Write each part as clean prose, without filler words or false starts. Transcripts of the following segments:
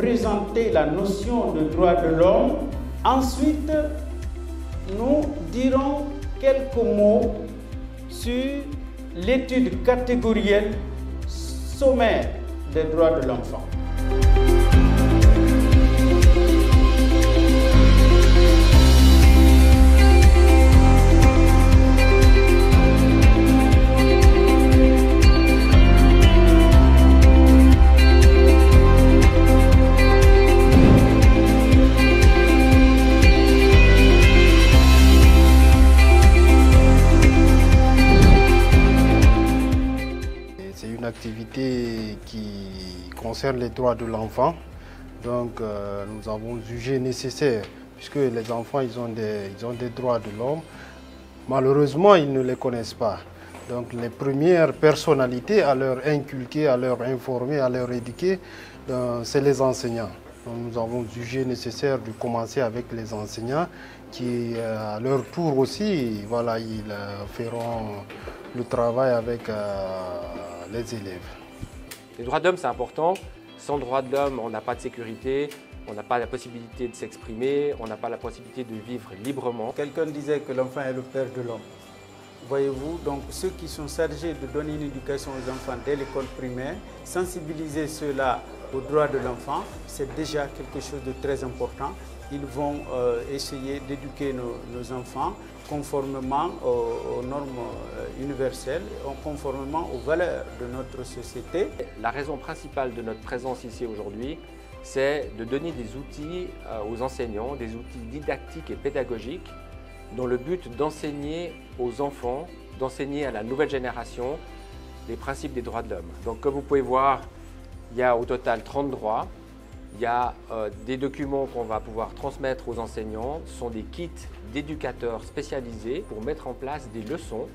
présenter la notion de droit de l'homme. Ensuite, nous dirons quelques mots sur l'étude catégorielle sommaire des droits de l'enfant. C'est une activité qui concerne les droits de l'enfant. Donc nous avons jugé nécessaire, puisque les enfants ils ont des droits de l'homme. Malheureusement, ils ne les connaissent pas. Donc les premières personnalités à leur inculquer, à leur informer, à leur éduquer, c'est les enseignants. Donc, nous avons jugé nécessaire de commencer avec les enseignants qui, à leur tour aussi, voilà, ils feront le travail avec les élèves. Les droits de l'homme, c'est important. Sans droits de l'homme, on n'a pas de sécurité, on n'a pas la possibilité de s'exprimer, on n'a pas la possibilité de vivre librement. Quelqu'un disait que l'enfant est le père de l'homme. Voyez-vous, donc ceux qui sont chargés de donner une éducation aux enfants dès l'école primaire, sensibiliser ceux-là aux droits de l'enfant, c'est déjà quelque chose de très important. Ils vont essayer d'éduquer nos enfants conformément aux normes universelles, conformément aux valeurs de notre société. La raison principale de notre présence ici aujourd'hui, c'est de donner des outils aux enseignants, des outils didactiques et pédagogiques, dont le but d'enseigner aux enfants, d'enseigner à la nouvelle génération les principes des droits de l'homme. Donc comme vous pouvez voir, il y a au total 30 droits. Il y a des documents qu'on va pouvoir transmettre aux enseignants. Ce sont des kits d'éducateurs spécialisés pour mettre en place des leçons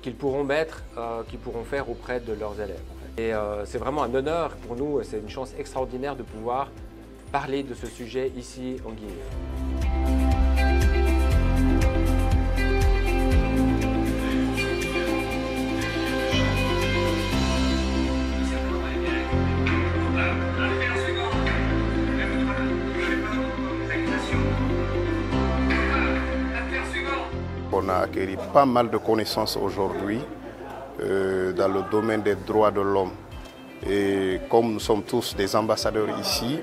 qu'ils pourront faire auprès de leurs élèves. Et c'est vraiment un honneur pour nous, c'est une chance extraordinaire de pouvoir parler de ce sujet ici en Guinée. On a acquis pas mal de connaissances aujourd'hui dans le domaine des droits de l'homme. Et comme nous sommes tous des ambassadeurs ici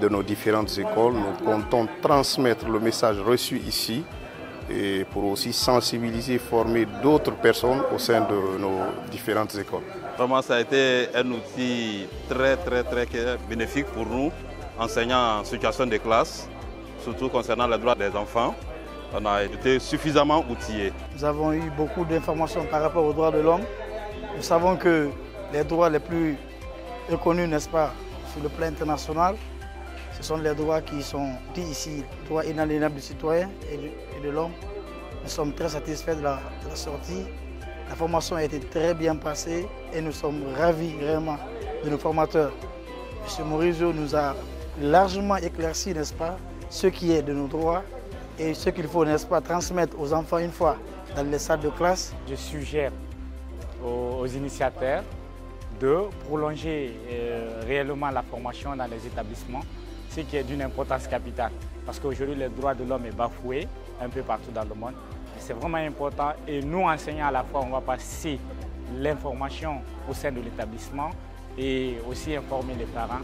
de nos différentes écoles, nous comptons transmettre le message reçu ici et pour aussi sensibiliser, former d'autres personnes au sein de nos différentes écoles. Vraiment, ça a été un outil très bénéfique pour nous, enseignants en situation de classe, surtout concernant les droits des enfants. On a été suffisamment outillés. Nous avons eu beaucoup d'informations par rapport aux droits de l'homme. Nous savons que les droits les plus reconnus, n'est-ce pas, sur le plan international, ce sont les droits qui sont dits ici, droits inaliénables du citoyen et de l'homme. Nous sommes très satisfaits de la sortie. La formation a été très bien passée et nous sommes ravis vraiment de nos formateurs. M. Morizot nous a largement éclairci, n'est-ce pas, ce qui est de nos droits et ce qu'il faut, n'est-ce pas, transmettre aux enfants une fois dans les salles de classe. Je suggère aux initiateurs de prolonger réellement la formation dans les établissements, ce qui est d'une importance capitale. Parce qu'aujourd'hui, les droits de l'homme est bafoué un peu partout dans le monde. C'est vraiment important et nous, enseignants, à la fois, on va passer l'information au sein de l'établissement et aussi informer les parents